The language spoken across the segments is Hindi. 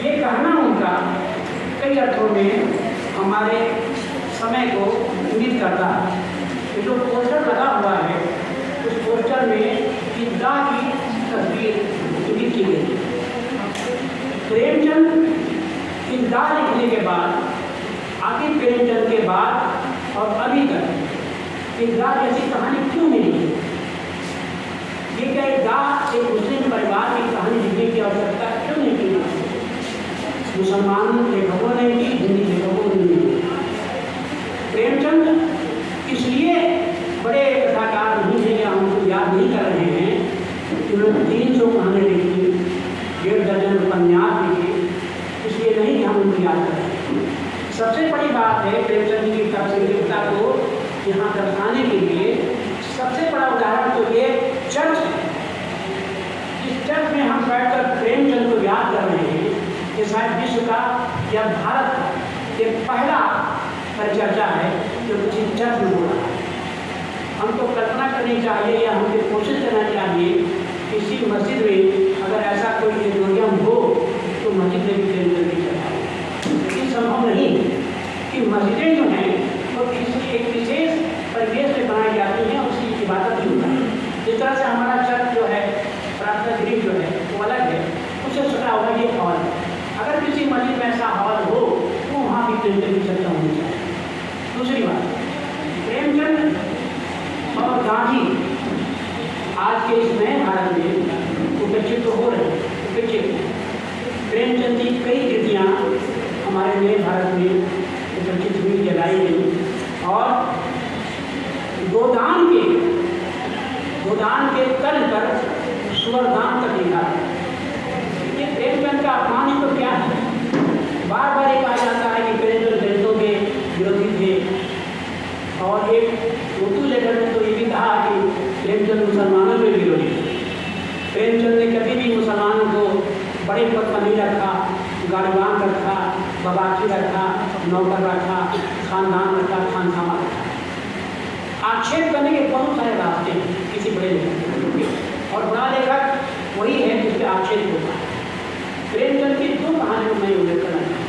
ये कहना उनका कई अर्थों में हमारे समय को इंगित करता है। ये जो पोस्टर लगा हुआ है उस पोस्टर में ईदगा की तस्वीर इंगित की गई। प्रेमचंद ईदगा लिखने के बाद, आखिर प्रेमचंद के बाद और अभी तक ईदगा जैसी कहानी क्यों नहीं लिखी? ये क्या ईदगा एक मुस्लिम परिवार की कहानी लिखने की आवश्यकता क्यों नहीं की? मुसलमान लेखकों ने की, हिंदी लेखकों ने की। प्रेमचंद इसलिए बड़े कथाकार नहीं थे या हमको याद नहीं कर रहे हैं। उन्होंने 300 कहानी लिखी, 1.5 दर्जन उपन्यास लिखे, इसलिए नहीं कि हम उनको याद कर रहे हैं। सबसे बड़ी बात है प्रेमचंद की तत्संगीता को यहाँ दर्शाने के लिए सबसे बड़ा उदाहरण तो ये चर्च है। इस चर्च में हम बैठकर प्रेमचंद को याद कर रहे हैं कि शायद विश्व का या भारत का ये पहला परिचर्चा है जो किसी चर्च में हो रहा है। हमको कल्पना करनी चाहिए या हमको कोशिश करना चाहिए किसी मस्जिद में अगर ऐसा कोई ऑडिटोरियम हो तो मस्जिद में भी प्रेमचंद की चर्चा हो। लेकिन संभव नहीं कि मस्जिदें जो हैं वो किसी एक विशेष परिवेश में बनाई जाती हैं, उसकी इबादत भी होता है। जिस तरह से हमारा चर्च जो है, प्रार्थना गृह जो है वो अलग है, उससे सटा हुआ ये हॉल है। अगर किसी मस्जिद में ऐसा हॉल हो तो वहाँ भी प्रेमचंद की चर्चा होनी चाहिए। दूसरी बात, प्रेमचंद और गांधी आज के इस नए भारत में उपेक्षित तो हो रहे हैं, उपेक्षित। प्रेमचंद की कई कृतियाँ हमारे नए भारत में उपेक्षित हुई, जलाई गई और गोदान के तल पर सुवरदान तक लिखा है। ये प्रेमचंद का अपमान ही तो क्या है? बार बार ये कहा जाता है कि प्रेमचंद दलितों के विरोधी थे और एक उर्दू लेखक ने तो ये भी कहा कि प्रेमचंद मुसलमानों के विरोधी थे। प्रेमचंद ने कभी भी मुसलमानों को बड़े पद पर नहीं रखा, गाड़ीवान रखा, बबाची रखा, नौकर रखा, खानदान रखा, खानसामा रखा। आक्षेप करने के बहुत सारे रास्ते हैं किसी बड़े लेखक के, और बड़ा लेखक वही है जिसके आक्षेप होता है। प्रेमचंद की 2 कहानियों में उल्लेख करना चाहिए।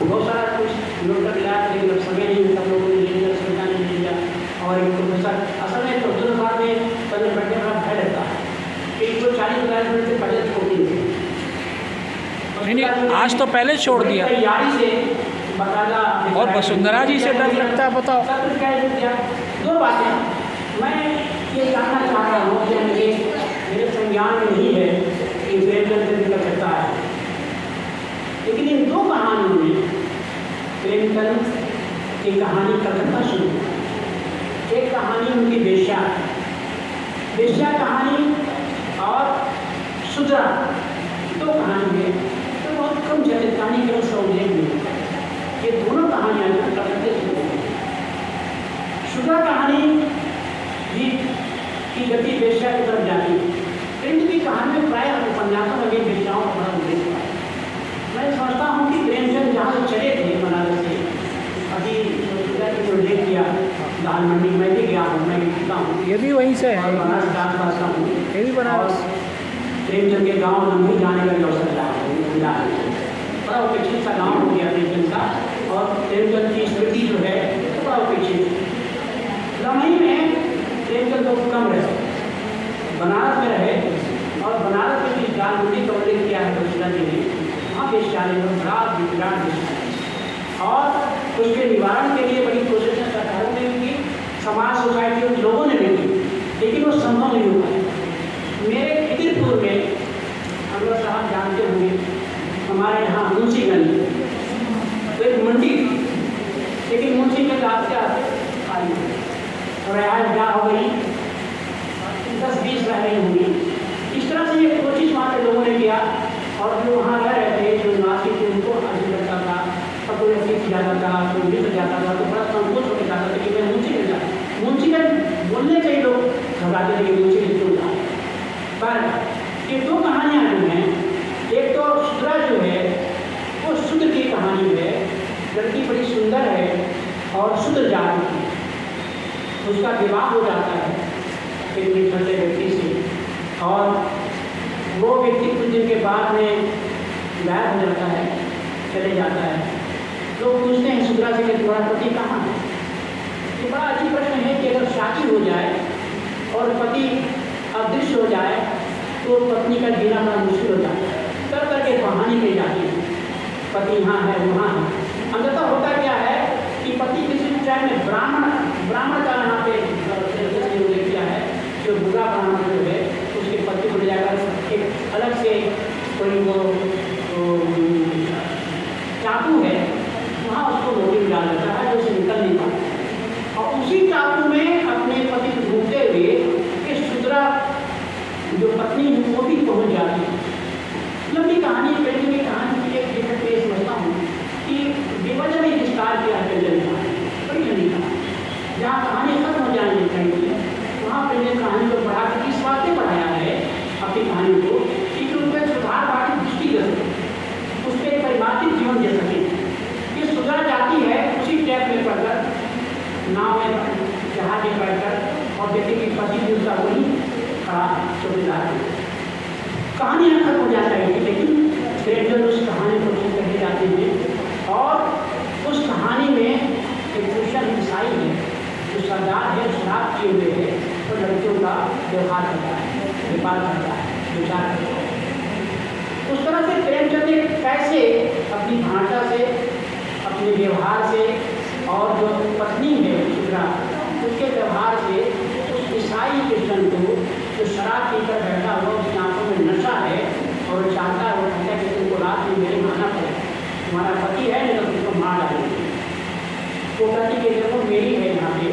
बहुत सारा कुछ नोट कर लिया, लेकिन अब समय नहीं, सब लोगों ने ले लिया, सुविधा नहीं ले लिया। और एक प्रोफेसर असल में प्रोफेसर साहब में पहले बैठने का भय रहता है कि इसको 40 मिनट से पहले छोड़ देंगे। आज तो पहले छोड़ दिया तैयारी से बकायदा। और वसुंधरा जी से डर लगता है, बताओ। 2 बातें मैं ये जानना चाह रहा हूँ कि मेरे संज्ञान में नहीं है कि प्रेमचंद से निकल सकता है, लेकिन इन 2 कहानियों में प्रेमचंद की कहानी कलकत्ता शुरू हुई। एक कहानी उनकी वेश्या कहानी और सुधरा, 2 कहानी है तो बहुत कम चलित कहानी के उसका उल्लेख नहीं होता। ये दोनों कहानियाँ कलकत्ते से शुरू हुई। सुधरा कहानी भी की गति वेश्या की तरफ जाती है। प्रेमचंद की कहानी में प्राय उपन्यासों में भी वेश्याओं का बड़ा उल्लेख हुआ है। मैं समझता हूँ कि प्रेमचंद जहाँ से चले थे बनारस से, अभी जो उल्लेख किया दाल मंडी, मैं भी गया हूँ, मैं भी पीता हूँ, ये भी वहीं से है, बनारस का आसपास का हूँ, ये भी बनारस। प्रेमचंद के गाँव लंबी जाने का अवसर मिला है। बड़ा उपेक्षित सा गाँव हो गया प्रेमचंद का, और प्रेमचंद की स्मृति जो है तो बड़ा उपेक्षित। लम्ही में प्रेमचंद बहुत कम रहे, बनारस में रहे, और बनारस में जिस दाल मंडी का उल्लेख किया है वसुंधरा जी ने, वहाँ वेश्यालय में विराट वेश्यालय, और उसके निवारण के लिए बड़ी कोशिशें सरकारों ने की, समाज सोसाइटी उन लोगों ने भी की, लेकिन वो संभव नहीं हो पाया। मेरे खिदिरपुर में अनवर साहब जानते होंगे, हमारे यहाँ मुंशीगंज तो एक मंडी थी, लेकिन मुंशीगंज आते आते खाली हो गई, रिहायश क्या हो गई, 10-20 रह गई होंगी। इस तरह से ये कोशिश वहाँ के लोगों ने किया, और जो वहाँ रह रहे थे, जो निवासी थे, उनको हासिल करता था, और कोई अतीत जाता था, कोई मित्र जाता था, तो बड़ा संकोच होकर जाता था कि मैं मुंशीगंज जाता। मुंशीगंज बोलने से ही लोग घबराते थे कि मुंशीगंज क्यों जाए। पर ये 2 कहानियाँ जो हैं, एक तो सुधरा जो है वो शुद्ध की कहानी है, लड़की बड़ी सुंदर है और शुद्ध जाति की, उसका विवाह हो जाता है एक निखरते व्यक्ति से, और वो व्यक्ति कुछ दिन के बाद में गायब हो जाता है, चले जाता है। लोग पूछते हैं सुंदरा से कि तुम्हारा पति कहाँ है। ये बड़ा अजीब प्रश्न है कि अगर शादी हो जाए और पति अदृश्य हो जाए तो पत्नी का जीना बड़ा मुश्किल हो जाता है। कर करके कहानी कही जाती है पति यहाँ है वहाँ है। अंततः होता क्या है कि पति किसी टाइम में ब्राह्मण का यहाँ पे उल्लेख किया है, जो बुरा ब्राह्मण जो है उसके पति को ले जाकर एक अलग से कोई वो चाकू है वहाँ उसको रोटी में डाल देता है जो उसे निकल नहीं पाता, और उसी चाकू में अपने पति को ढूंढते हुए कि सुंदरा जो पत्नी है वो भी पहुँच जाती है। लंबी कहानी पेंटिंग की कहानी की एक दिक्कत ये समझता हूँ कि बेवजह में विस्तार किया है पेंटिंग कहानी, बड़ी लंबी कहानी। जहाँ कहानी खत्म हो जानी चाहिए वहाँ पेंटिंग कहानी को पढ़ा कर इस बात से पढ़ाया है अपनी कहानी को कि उनका सुधारवादी दृष्टि दे सके, उस पर परिवर्तित जीवन दे सके। ये सुधर जाती है उसी टैप में पढ़कर, नाव में जहाज में बैठकर, और देखिए कि पति भी उसका वही खड़ा चौकीदार है। कहानी यहाँ खत्म हो जाता है, लेकिन क्रेडिट उस कहानी को कहते जाते हैं। और उस कहानी में एक क्रिश्चियन ईसाई है जो सरदार है, शराब किए हुए है और लड़कियों का व्यवहार करता है, व्यापार करता है, विचार करता है। उस तरह से प्रेमचंद ने कैसे अपनी भाषा से, अपने व्यवहार से, और जो पत्नी है सुंदरा उसके व्यवहार से उस ईसाई क्रिश्चियन को जो शराब पीकर बैठा हुआ, उसकी आंखों में नशा है और वो चाहता है, वो कहता है कि तुमको रात में मेरे माना पड़ेगा, तुम्हारा पति है नहीं तो तुमको मार डालेंगे। वो कहती कि देखो मेरी है यहाँ पे,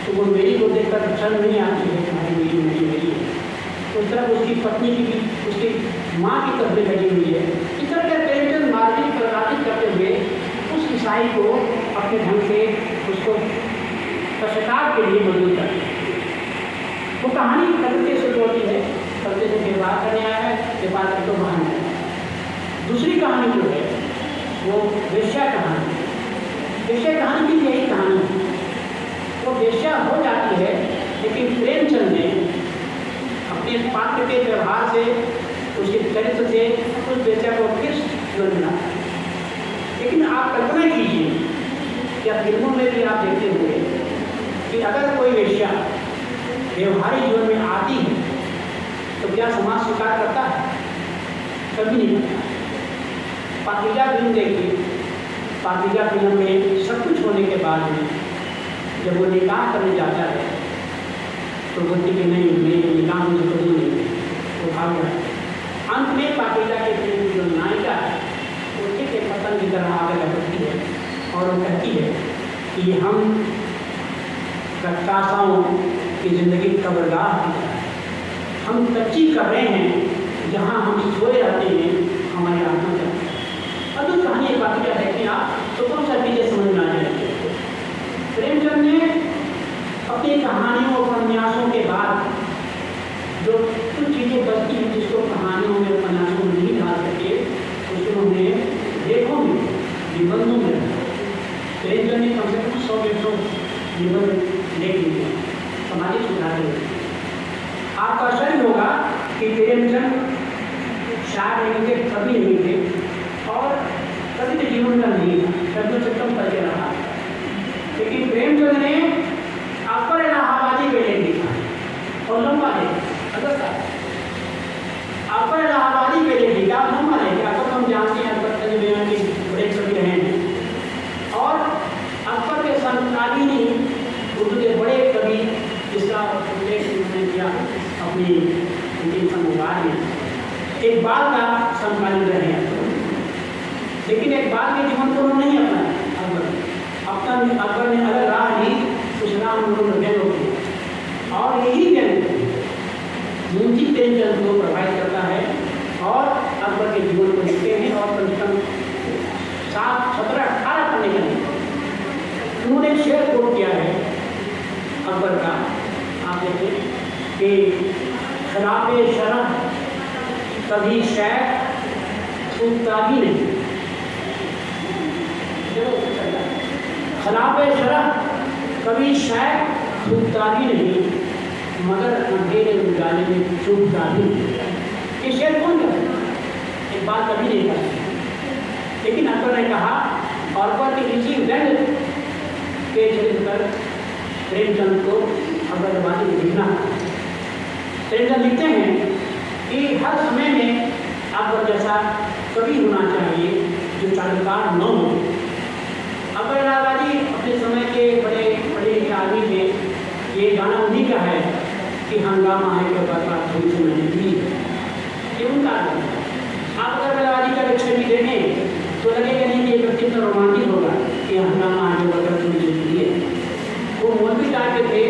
तो वो मेरी को देखकर शर्म नहीं आती है तुम्हारी मेरी है। तो उस तरह उसकी पत्नी की भी उसकी माँ की तस्वीर लगी हुई है। इस तरह के प्रेमचंद मार्जित प्रकाशित करते हुए उस ईसाई को अपने ढंग से उसको पश्चाताप के लिए मजबूर करते हैं। वो कहानी कविते से जोड़ती है, कविते से व्यवहार करने आया है, व्यवहार करके तो बाहर आया है। दूसरी कहानी जो है वो वेश्या कहानी। वेश्या कहानी की यही कहानी है, वो वेश्या हो जाती है, लेकिन प्रेमचंद ने अपने पात्र के व्यवहार से, उसके चरित्र से उस वेश्या को फिर जोड़ना। लेकिन आप कल्पना कीजिए या फिल्मों में भी आप देखते हुए कि अगर कोई वेश्या व्यवहारिक जीवन में आती है तो क्या समाज स्वीकार करता है? कभी नहीं करता। पाकिजा फिल्म देखिए, पाकिजा फिल्म में सब कुछ होने के बाद में जब वो निकाह करने जाता है तो बोलती कि नहीं मैं निकाह मुझे कबूल नहीं है, वो भाग जाता है। अंत में पाकिजा के फिल्म की जो नायिका है वो ठीक एक पतंग की तरह आगे लपटती है और वो कहती है कि हम रक्तासाओं की ज़िंदगी कब्रगाह की तरह है, हम कच्ची कर रहे हैं, जहाँ हम सोए रहते हैं हमारी आत्मा करते हैं। अब तो कहानी एक बात क्या देखिए आप तो कौन सा चीज़ें समझ में आ जाएगी। प्रेमचंद ने अपनी कहानियों उपन्यासों के बाद जो कुछ चीज़ें बचती हैं जिसको कहानियों में उपन्यासों में नहीं डाल सके उसको उन्होंने लेखों में, निबंधों में प्रेमचंद ने कम से कम 100-150 निबंध लेख लिखे सामाजिक सुधार के लिए। आपको आश्चर्य होगा कि प्रेमचंद शायद इनके कवि नहीं थे और कभी तो जीवन का नहीं था, शब्दों से कम करके रहा। लेकिन प्रेमचंद ने अकबर इलाहाबादी पे ले लिखा और लंबा लिखा, अकबर इलाहाबादी पे ले लिखा लंबा लिखा। अकबर हम जानते हैं अकबर के बड़े कवि रहे हैं और अकबर के समकालीन ही उर्दू के बड़े कवि जिसका उल्लेख उन्होंने किया अपनी अंतिम संवाद में, इकबाल का समकालीन रहे हैं। लेकिन इकबाल के जीवन को उन्होंने नहीं अपना अकबर ने अलग राह ली, उस राह में उन्होंने व्यंग किया और यही व्यंग मुंशी प्रेमचंद को प्रभावित करता है और अकबर के जीवन को लिखते हैं और कम से कम 17-18 पन्ने का उन्होंने एक शेर कोट किया है अकबर का। आप देखें कि खिलाफे शरह कभी शैख छूटता ही नहीं, खिलाफे शरह कभी शैख छूटता ही नहीं, मगर अंधेरे उजाले में छूटता ही नहीं। ये शेर कौन करता? एक बात कभी नहीं करता। लेकिन अकबर ने कहा और पर इसी व्यंग के चरित्र पर प्रेमचंद को अकबरवादी को लिखना। प्रेमचंद लिखते हैं कि हर समय में अकबर जैसा कवि होना चाहिए जो चालुकार न हो। अकबरवादी अपने समय के बड़े बड़े आदमी थे। ये गाना उन्हीं का है कि हंगामा है के बाद थोड़ी सी मैंने दी, ये उनका आप अगर अकबरवादी का लक्ष्य भी देखें तो लगेगा नहीं कि ये व्यक्ति इतना रोमांटिक होगा कि हंगामा आगे बढ़कर थोड़ी सी दी है। वो मौलवी टाइप के थे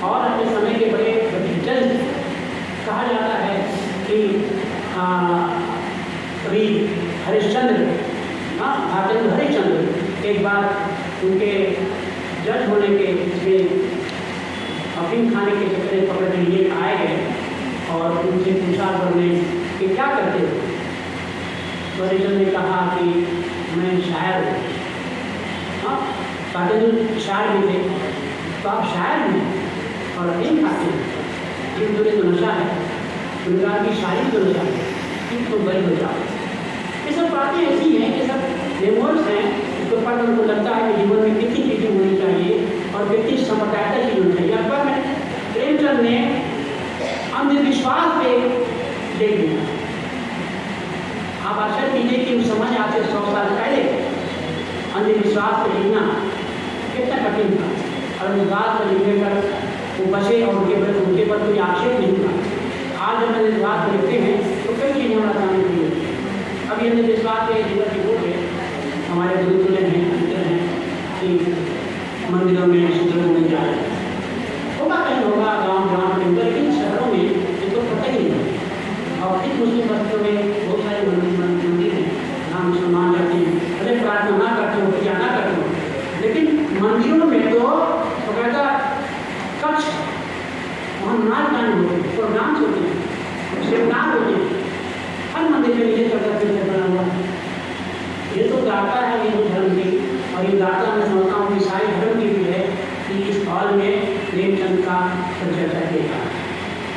और अपने समय के बड़े जज कहा जाता है कि कवि हरिश्चंद्र, भारतेंद्र हरिश्चंद्र एक बार उनके जज होने के इसमें अफीम खाने के चक्कर में पकड़ के लिए आए गए और उनसे पूछा अकबर ने कि क्या करते हो। तो हरिश्चंद्र ने कहा कि मैं शायर हूँ। हाँ, भारतेंद्र शायर भी थे, तो आप शायर हैं और अफीम खाते हैं, लेकिन तुझे तो नशा है, दुनिया की शायरी तो नशा है, कि तुम बड़ी हो जाओ। ये सब बातें ऐसी हैं, ये सब मेमोर्स हैं, इसको पढ़कर उनको लगता है कि जीवन में कितनी चीज़ें होनी चाहिए और कितनी संप्रदायता चीज़ होनी चाहिए। अकबर में प्रेमचंद ने अंधविश्वास पे देख लिया। आप आशा कीजिए कि उस समय आज से 100 साल पहले अंधविश्वास पे लिखना कितना कठिन था और उस बात पर लिखने पर वो बचे और उनके पर कोई आक्षेप नहीं था। आज जब अंधविश्वास पर लिखते हैं तो कई चीज़ें हमारा सामने हुई होती है। अभी अंधविश्वास के जीवन की वो है, हमारे गुरुकुल हैं, मित्र हैं कि मंदिरों में सूत्रों में जा रहे हैं, होगा कहीं होगा गाँव के अंदर, लेकिन शहरों में इसको पता ही नहीं है। और फिर मुस्लिम बस्तियों में बहुत सारे मंदिर हैं जहाँ मुसलमान जाते हैं, भले प्रार्थना ना करते हो, पूजा ना करते हो, लेकिन मंदिरों में तो बकायदा कक्ष, वहाँ नाच गाने होते हैं, प्रोग्राम्स होते हैं, सेमिनार होते हैं, हर मंदिर में ये चलता बना हुआ है। ये तो गाता है हिंदू धर्म की, और ये गाता मैं समझता हूँ कि सारे धर्म की भी है कि इस हॉल में प्रेमचंद का चर्चा किया।